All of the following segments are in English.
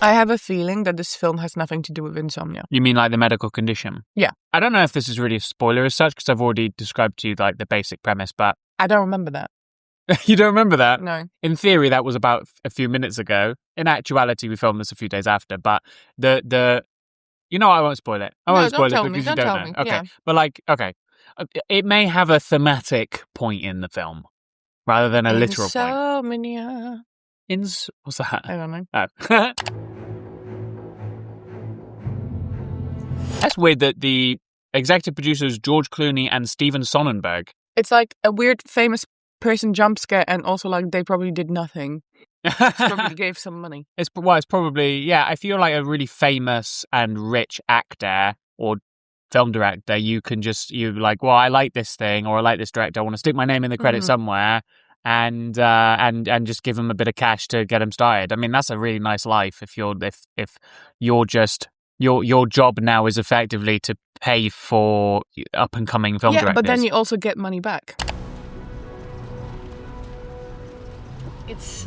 I have a feeling that this film has nothing to do with insomnia. You mean like the medical condition? Yeah. I don't know if this is really a spoiler as such, because I've already described to you like the basic premise, but... I don't remember that. You don't remember that? No. In theory, that was about a few minutes ago. In actuality, we filmed this a few days after, but the... You know, I won't spoil it. I won't spoil it because you don't know. Me. Okay, Yeah. but like, okay. It may have a thematic point in the film rather than a literal point. Insomnia. What's that? I don't know. Oh. That's weird that the executive producers George Clooney and Steven Soderbergh. It's like a weird famous person jump scare, and also like they probably did nothing. Probably gave some money. It's probably, yeah, I feel like a really famous and rich actor or film director, you like, well, I like this thing, or I like this director, I want to stick my name in the credits somewhere and just give him a bit of cash to get him started. I mean, that's a really nice life if you're just your job now is effectively to pay for up and coming film directors. But then you also get money back. It's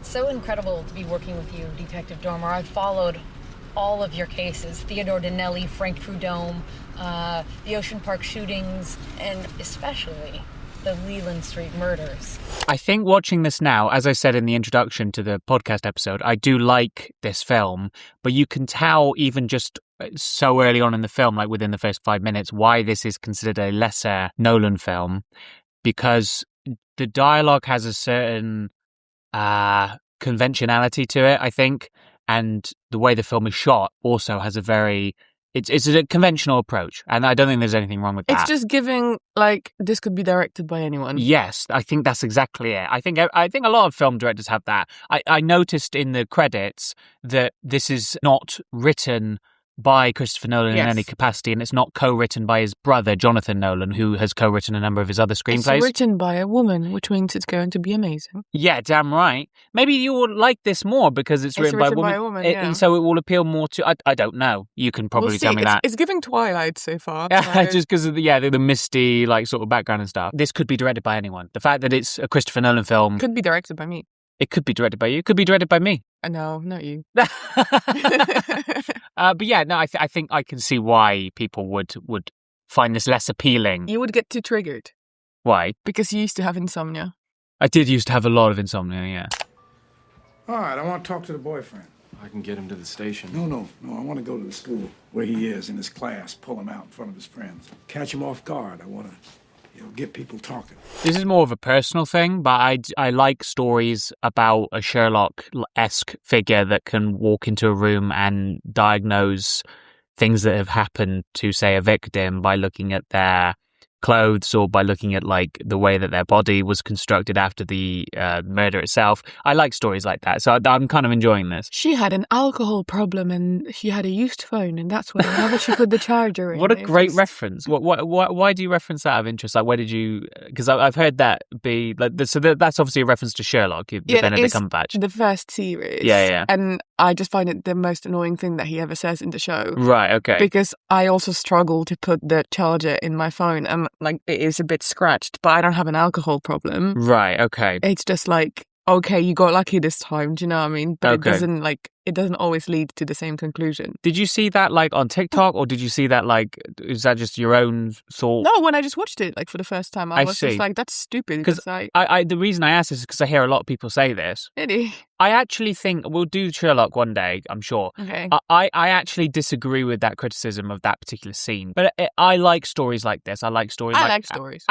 so incredible to be working with you, Detective Dormer. I've followed all of your cases, Theodore Danelli, Frank Prudhomme, the Ocean Park shootings, and especially the Leland Street murders. I think watching this now, as I said in the introduction to the podcast episode, I do like this film, but you can tell even just so early on in the film, like within the first 5 minutes, why this is considered a lesser Nolan film, because the dialogue has a certain conventionality to it, I think, and the way the film is shot also has a very it's a conventional approach, and I don't think there's anything wrong with that. It's just giving like this could be directed by anyone. Yes, I think that's exactly it. I think a lot of film directors have that. I noticed in the credits that this is not written by Christopher Nolan in any capacity, and it's not co-written by his brother Jonathan Nolan, who has co-written a number of his other screenplays. It's written by a woman, which means it's going to be amazing. Yeah, damn right. Maybe you will like this more because it's written by a woman, and so it will appeal more to. I don't know. You can probably tell me that. It's giving Twilight so far. So. Just because of the misty like sort of background and stuff. This could be directed by anyone. The fact that it's a Christopher Nolan film could be directed by me. It could be directed by you. It could be directed by me. No, not you. But yeah, no, I think I can see why people would find this less appealing. You would get too triggered. Why? Because you used to have insomnia. I did used to have a lot of insomnia, yeah. All right, I want to talk to the boyfriend. I can get him to the station. No, I want to go to the school where he is in his class, pull him out in front of his friends. Catch him off guard. I want to, get people talking. This is more of a personal thing, but I like stories about a Sherlock-esque figure that can walk into a room and diagnose things that have happened to, say, a victim by looking at their clothes or by looking at like the way that their body was constructed after the murder itself. I like stories like that, so I'm kind of enjoying this. She had an alcohol problem and she had a used phone, and that's whenever she put the charger in. What a great reference! Why do you reference that out of interest? Like, where did you? Because I've heard that be like so that's obviously a reference to Sherlock, Benedict Cumberbatch, the first series. Yeah. And I just find it the most annoying thing that he ever says in the show. Right. Okay. Because I also struggle to put the charger in my phone, and like it is a bit scratched, but I don't have an alcohol problem. Right, okay. It's just like, okay, you got lucky this time, do you know what I mean? But it doesn't always lead to the same conclusion. Did you see that like on TikTok, or did you see that like, is that just your own thought? No, when I just watched it like for the first time, I was see. just like, that's stupid. Because the reason I ask this is because I hear a lot of people say this. Really? I actually think we'll do Sherlock one day, I'm sure. Okay. I actually disagree with that criticism of that particular scene. But I like stories like this. I like stories. I like stories.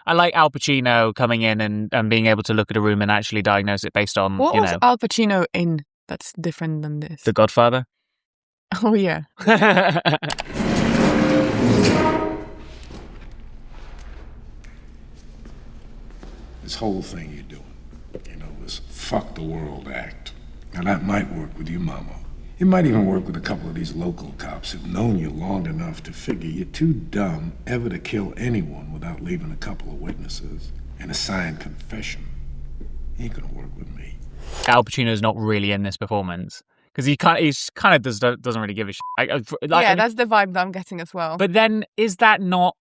I like Al Pacino coming in and being able to look at a room and actually diagnose it based on, What was Al Pacino in that's different than this? The Godfather? Oh, yeah. This whole thing you're doing, this fuck the world act. Now that might work with your mama. It might even work with a couple of these local cops who've known you long enough to figure you're too dumb ever to kill anyone without leaving a couple of witnesses and a signed confession. Ain't gonna work with me. Al Pacino's not really in this performance because he kind of doesn't really give a shit. That's the vibe that I'm getting as well. But then, is that not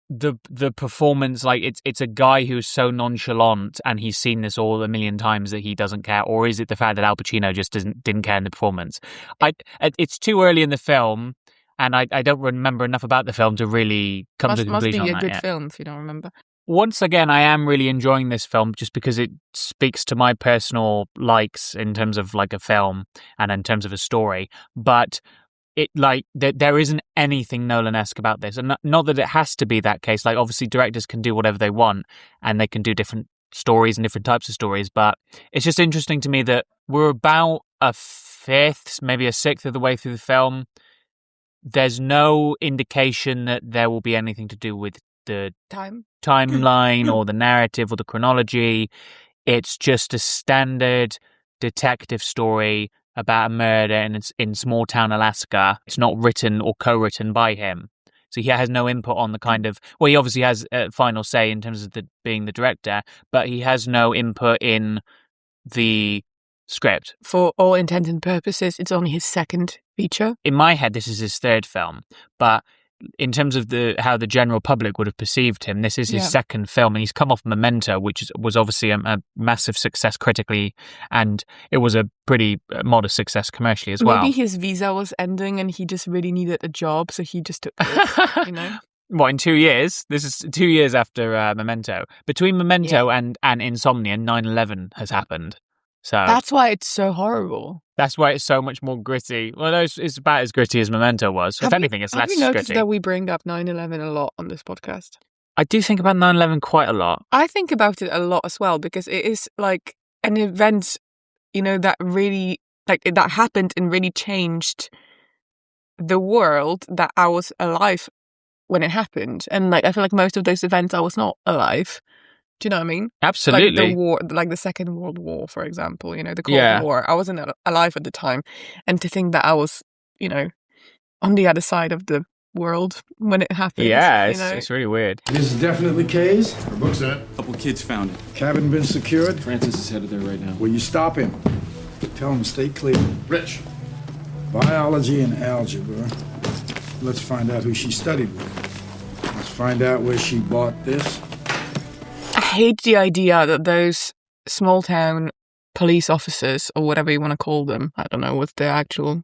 the performance, like it's a guy who's so nonchalant and he's seen this all a million times that he doesn't care, or is it the fact that Al Pacino just didn't care in the performance? It's too early in the film, and I don't remember enough about the film to really come to a conclusion on that. Must be a good yet. film if you don't remember. Once again, I am really enjoying this film just because it speaks to my personal likes in terms of like a film and in terms of a story, but it like there isn't anything Nolan-esque about this, and not that it has to be that case. Like obviously directors can do whatever they want and they can do different stories and different types of stories, but it's just interesting to me that we're about a fifth, maybe a sixth of the way through the film. There's no indication that there will be anything to do with the timeline or the narrative or the chronology. It's just a standard detective story about a murder in small town Alaska. It's not written or co-written by him, so he has no input on the kind of. Well, he obviously has a final say in terms of being the director, but he has no input in the script. For all intents and purposes, it's only his second feature. In my head, this is his third film, but in terms of how the general public would have perceived him, this is his second film, and he's come off Memento, which was obviously a massive success critically, and it was a pretty modest success commercially as well. Maybe his visa was ending and he just really needed a job, so he just took this, you know? What, in 2 years? This is 2 years after Memento. Between Memento and Insomnia, 9/11 has happened. So that's why it's so horrible. That's why it's so much more gritty. Well, it's about as gritty as Memento was. If anything, it's less gritty. Have you noticed that we bring up 9/11 a lot on this podcast? I do think about 9/11 quite a lot. I think about it a lot as well, because it is like an event, you know, that really, like, that happened and really changed the world that I was alive when it happened. And like, I feel like most of those events I was not alive. Do you know what I mean? Absolutely. Like the war, like the Second World War, for example, you know, the Cold War. I wasn't alive at the time. And to think that I was, you know, on the other side of the world when it happened. Yeah, you know? it's really weird. This is definitely Kay's. Our book's in it. A couple kids found it. Cabin been secured. Francis is headed there right now. Will you stop him? Tell him to stay clear. Rich. Biology and algebra. Let's find out who she studied with. Let's find out where she bought this. I hate the idea that those small town police officers, or whatever you want to call them, I don't know what's their actual...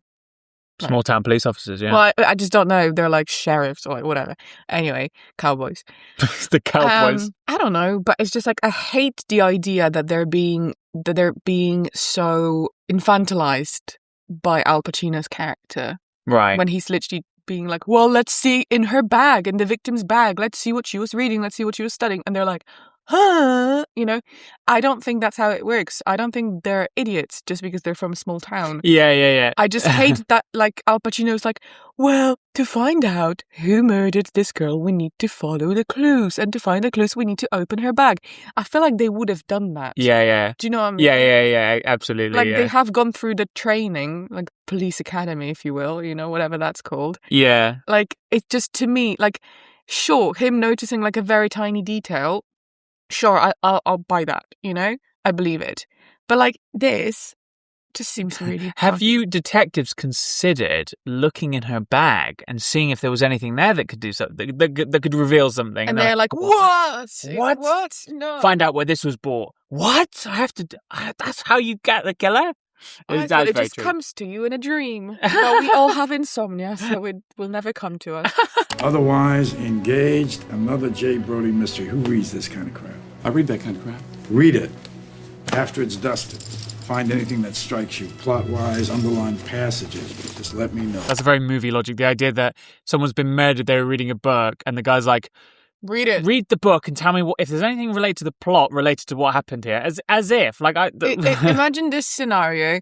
Small town police officers, yeah. Well, I just don't know. They're like sheriffs or like whatever. Anyway, cowboys. The cowboys. I don't know, but it's just like, I hate the idea that they're being so infantilized by Al Pacino's character. Right. When he's literally being like, well, let's see in her bag, in the victim's bag. Let's see what she was reading. Let's see what she was studying. And they're like, huh? You know, I don't think that's how it works. I don't think they're idiots just because they're from a small town. Yeah. I just hate that, like, Al Pacino's like, well, to find out who murdered this girl, we need to follow the clues. And to find the clues, we need to open her bag. I feel like they would have done that. Yeah. Do you know what I mean? Yeah, absolutely. Like, they have gone through the training, like police academy, if you will, you know, whatever that's called. Yeah. Like, it's just, to me, like, sure, him noticing like a very tiny detail, sure, I'll buy that, you know? I believe it. But like, this just seems really... Have you detectives considered looking in her bag and seeing if there was anything there that could do something, that could reveal something? And they're like, what? What? No. Find out where this was bought. What? I have to... that's how you get the killer? I thought it just comes to you in a dream. But we all have insomnia, so it will never come to us. Otherwise engaged, another J. Brody mystery. Who reads this kind of crap? I read that kind of crap. Read it. After it's dusted. Find anything that strikes you, plot-wise, underlined passages. Just let me know. That's a very movie logic. The idea that someone's been murdered, they were reading a book, and the guy's like, read it. Read the book and tell me if there's anything related to the plot related to what happened here. As if, like, imagine this scenario.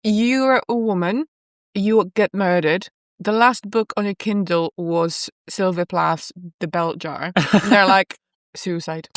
You're a woman. You get murdered. The last book on your Kindle was Sylvia Plath's The Bell Jar. And they're like, suicide.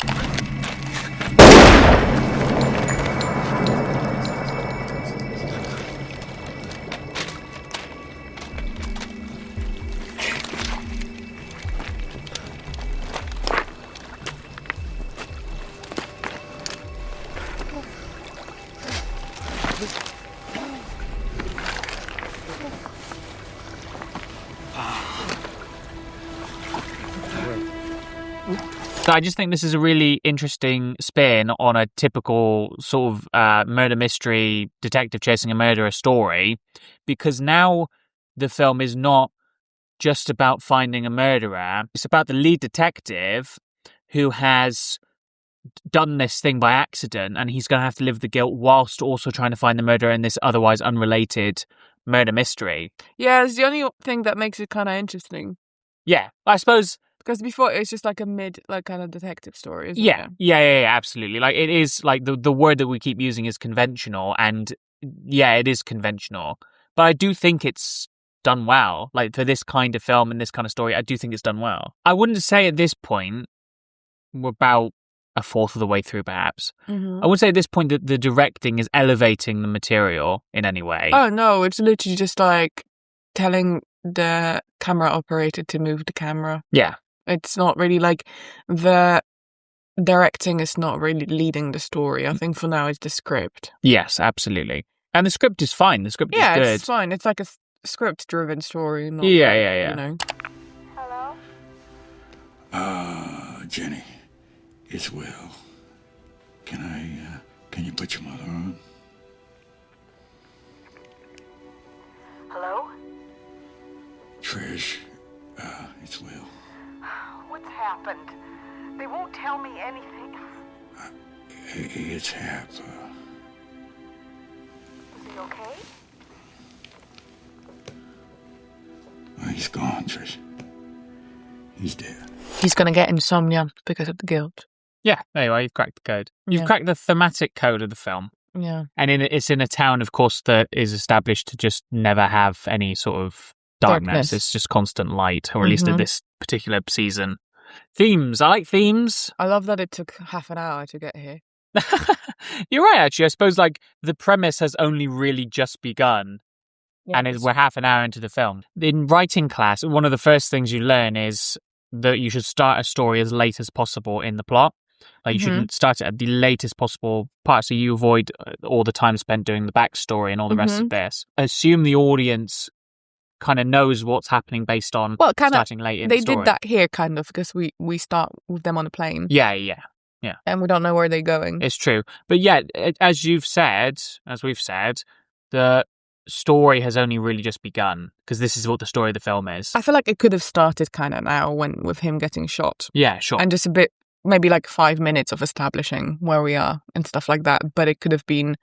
I just think this is a really interesting spin on a typical sort of murder mystery, detective chasing a murderer story, because now the film is not just about finding a murderer. It's about the lead detective who has done this thing by accident, and he's going to have to live the guilt whilst also trying to find the murderer in this otherwise unrelated murder mystery. Yeah, it's the only thing that makes it kind of interesting. Yeah, I suppose... Because before it's just like a kind of detective story, isn't Yeah, it? yeah, absolutely. Like, it is, like, the word that we keep using is conventional, and yeah, it is conventional. But I do think it's done well. Like, for this kind of film and this kind of story, I do think it's done well. I wouldn't say at this point, we're about a fourth of the way through, perhaps. Mm-hmm. I would say at this point that the directing is elevating the material in any way. Oh, no, it's literally just like telling the camera operator to move the camera. Yeah. It's not really like the directing is not really leading the story. I think for now it's the script. Yes, absolutely. And the script is fine. The script is good. Yeah, it's fine. It's like a script-driven story. Not Yeah. You know. Hello? Jenny, it's Will. Can you put your mother on? Hello? Trish, it's Will. What's happened? They won't tell me anything. It's Hap. Is he okay? He's gone, Trish. He's dead. He's going to get insomnia because of the guilt. Yeah, anyway, you've cracked the code. You've Yeah. cracked the thematic code of the film. Yeah. And it's in a town, of course, that is established to just never have any sort of darkness. It's just constant light, or at least at this particular season. Themes. I like themes. I love that it took half an hour to get here. You're right, actually. I suppose, like, the premise has only really just begun. Yeah, And we're half an hour into the film. In writing class, one of the first things you learn is that you should start a story as late as possible in the plot. Like, you shouldn't start it at the latest possible part, so you avoid all the time spent doing the backstory and all the rest of this. Assume the audience kind of knows what's happening based on starting late in the story. They did that here, kind of, because we start with them on a plane. Yeah. And we don't know where they're going. It's true. But yeah, as we've said, the story has only really just begun, because this is what the story of the film is. I feel like it could have started kind of now with him getting shot. Yeah, sure. And just a bit, maybe like 5 minutes of establishing where we are and stuff like that. But it could have been,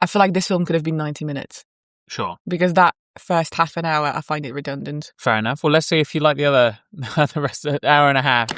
I feel like this film could have been 90 minutes. Sure. Because that first half an hour, I find it redundant. Fair enough. Well, let's see if you like the rest of the hour and a half.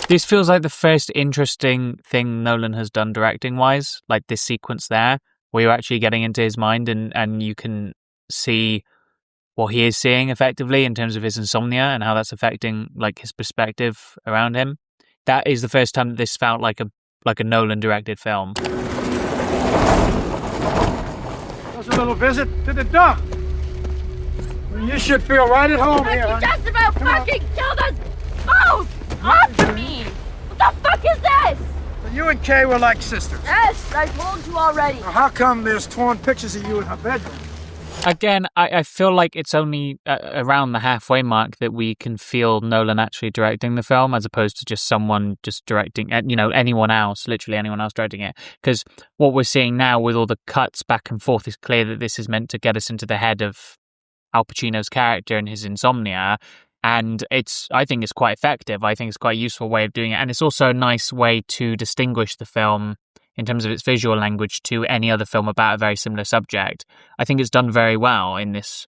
This feels like the first interesting thing Nolan has done directing-wise, like this sequence there, where you're actually getting into his mind and you can see what he is seeing effectively in terms of his insomnia and how that's affecting like his perspective around him. That is the first time that this felt like a Nolan-directed film. Just a little visit to the dump. You should feel right at home here, honey. Just about fucking killed us both! Off to me! What the fuck is this? You and Kay were like sisters. Yes, I told you already. Now, how come there's torn pictures of you in her bedroom? Again, I feel like it's only around the halfway mark that we can feel Nolan actually directing the film, as opposed to just someone just directing, anyone else, literally anyone else directing it. Because what we're seeing now with all the cuts back and forth is clear that this is meant to get us into the head of Al Pacino's character and his insomnia. And I think it's quite effective. I think it's quite a useful way of doing it. And it's also a nice way to distinguish the film in terms of its visual language to any other film about a very similar subject. I think it's done very well in this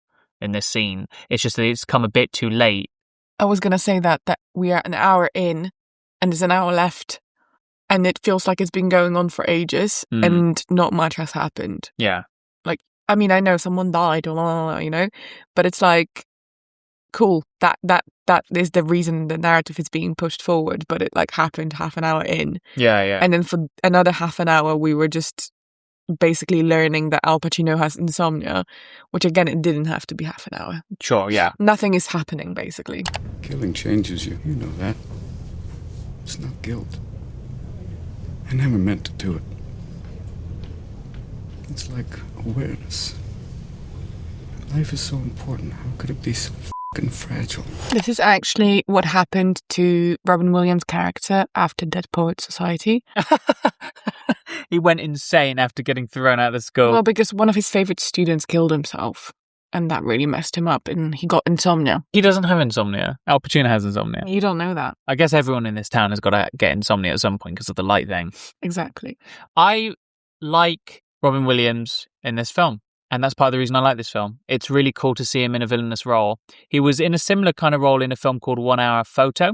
scene. It's just that it's come a bit too late. I was going to say that we are an hour in and there's an hour left and it feels like it's been going on for ages and not much has happened. Yeah. Like, I mean, I know someone died or, but it's like, cool, that is the reason the narrative is being pushed forward, but it like happened half an hour in. Yeah. And then for another half an hour, we were just basically learning that Al Pacino has insomnia, which again, it didn't have to be half an hour. Sure, yeah. Nothing is happening, basically. Killing changes you. You know that. It's not guilt. I never meant to do it. It's like awareness. Life is so important. How could it be so fucking fragile? This is actually what happened to Robin Williams' character after Dead Poets Society. He went insane after getting thrown out of school. Well, because one of his favorite students killed himself, and that really messed him up, and he got insomnia. He doesn't have insomnia. Al Pacino has insomnia. You don't know that. I guess everyone in this town has got to get insomnia at some point because of the light thing. Exactly. I like Robin Williams in this film, and that's part of the reason I like this film. It's really cool to see him in a villainous role. He was in a similar kind of role in a film called 1 Hour Photo,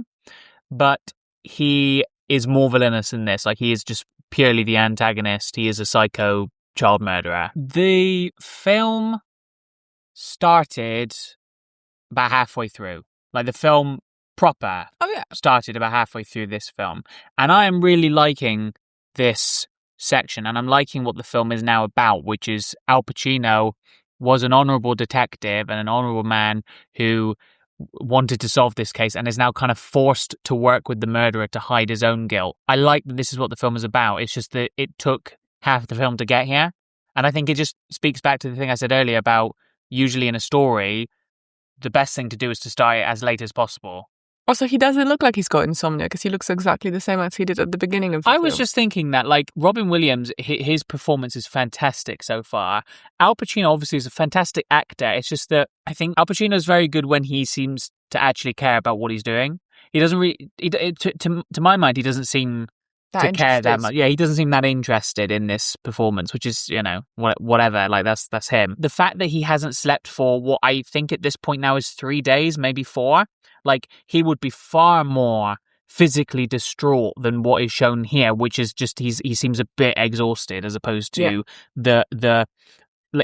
but he is more villainous in this. Like, he is just purely the antagonist. He is a psycho child murderer. The film started about halfway through. Like, the film proper started about halfway through this film. And I am really liking this section, and I'm liking what the film is now about, which is Al Pacino was an honourable detective and an honourable man who wanted to solve this case and is now kind of forced to work with the murderer to hide his own guilt. I like that this is what the film is about. It's just that it took half the film to get here. And I think it just speaks back to the thing I said earlier about usually in a story, the best thing to do is to start it as late as possible. Also, he doesn't look like he's got insomnia because he looks exactly the same as he did at the beginning of the film. I was just thinking that, like, Robin Williams, his performance is fantastic so far. Al Pacino obviously is a fantastic actor. It's just that I think Al Pacino is very good when he seems to actually care about what he's doing. He doesn't really, to my mind, he doesn't seem to care that much. Yeah, he doesn't seem that interested in this performance, which is, you know, whatever. Like, that's him. The fact that he hasn't slept for what I think at this point now is 3 days, maybe 4. Like, he would be far more physically distraught than what is shown here, which is just he seems a bit exhausted as opposed to the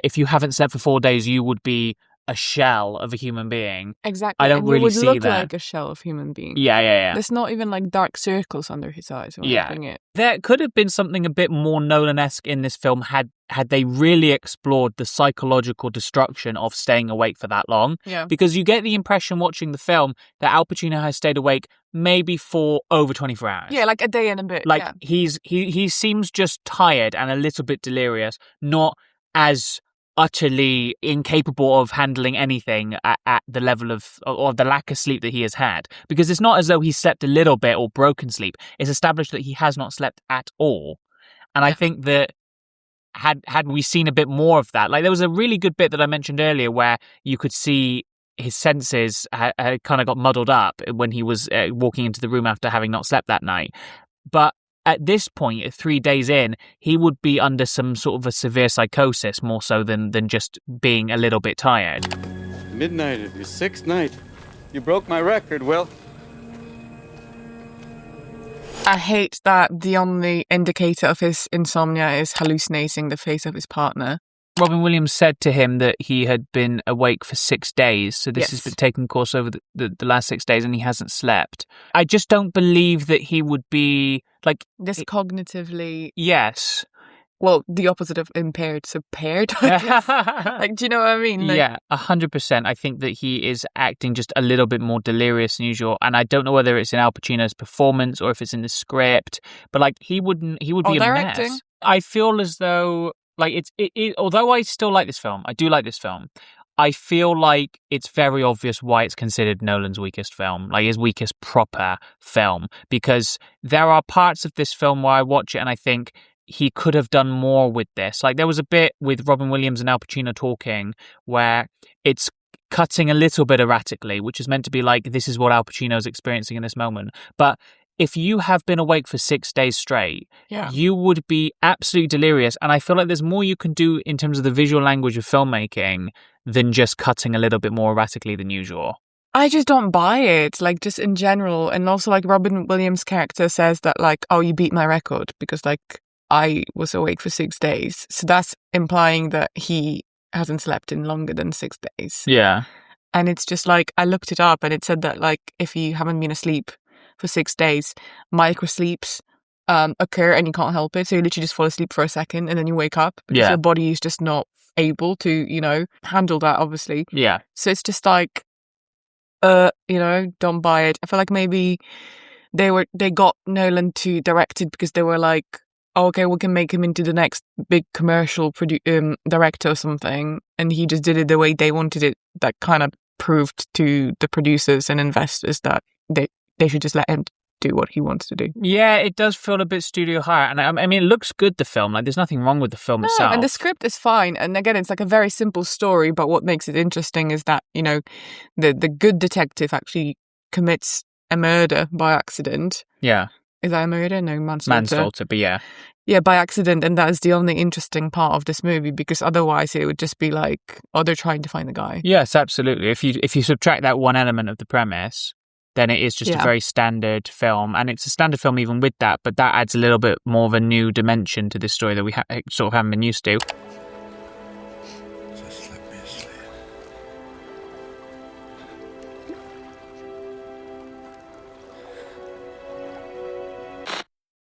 if you haven't slept for 4 days, you would be a shell of a human being. Exactly. I don't really see that. He would look like a shell of human being. Yeah. There's not even like dark circles under his eyes or anything. There could have been something a bit more Nolan-esque in this film had they really explored the psychological destruction of staying awake for that long. Yeah. Because you get the impression watching the film that Al Pacino has stayed awake maybe for over 24 hours. Yeah, like a day and a bit. Like, he seems just tired and a little bit delirious, not as utterly incapable of handling anything at the level of or the lack of sleep that he has had. Because it's not as though he slept a little bit or broken sleep. It's established that he has not slept at all. And I think that had we seen a bit more of that, like there was a really good bit that I mentioned earlier where you could see his senses had kind of got muddled up when he was walking into the room after having not slept that night. But at this point, 3 days in, he would be under some sort of a severe psychosis more so than just being a little bit tired. Midnight of your 6th night. You broke my record, Will. I hate that the only indicator of his insomnia is hallucinating the face of his partner. Robin Williams said to him that he had been awake for 6 days, so this has been taking course over the last 6 days, and he hasn't slept. I just don't believe that he would be, like... This cognitively... Yes. Well, the opposite of impaired, so paired, I guess. Like, do you know what I mean? Like, yeah, 100%. I think that he is acting just a little bit more delirious than usual, and I don't know whether it's in Al Pacino's performance or if it's in the script, but, like, he would be a directing. mess. I feel as though... Like, although I still like this film, I do like this film, I feel like it's very obvious why it's considered Nolan's weakest film, like his weakest proper film, because there are parts of this film where I watch it and I think he could have done more with this. Like, there was a bit with Robin Williams and Al Pacino talking where it's cutting a little bit erratically, which is meant to be like, this is what Al Pacino's experiencing in this moment. But if you have been awake for 6 days straight, you would be absolutely delirious. And I feel like there's more you can do in terms of the visual language of filmmaking than just cutting a little bit more erratically than usual. I just don't buy it, like, just in general. And also, like, Robin Williams' character says that, like, oh, you beat my record because, like, I was awake for 6 days. So that's implying that he hasn't slept in longer than 6 days. Yeah. And it's just like, I looked it up and it said that like if you haven't been asleep for 6 days, microsleeps occur and you can't help it. So you literally just fall asleep for a second and then you wake up because your body is just not able to, you know, handle that, obviously. Yeah. So it's just like, you know, don't buy it. I feel like maybe they got Nolan to direct it because they were like, oh, okay, we can make him into the next big commercial director or something, and he just did it the way they wanted it. That kind of proved to the producers and investors that they should just let him do what he wants to do. Yeah, it does feel a bit studio high, and I mean, it looks good, the film. Like, there's nothing wrong with the film itself. And the script is fine. And again, it's like a very simple story, but what makes it interesting is that, you know, the good detective actually commits a murder by accident. Yeah. Is that a murder? No, manslaughter. Manslaughter, but yeah. Yeah, by accident, and that is the only interesting part of this movie, because otherwise it would just be like, oh, they're trying to find the guy. Yes, absolutely. If you subtract that one element of the premise, then it is just a very standard film, and it's a standard film even with that, but that adds a little bit more of a new dimension to this story that we sort of haven't been used to.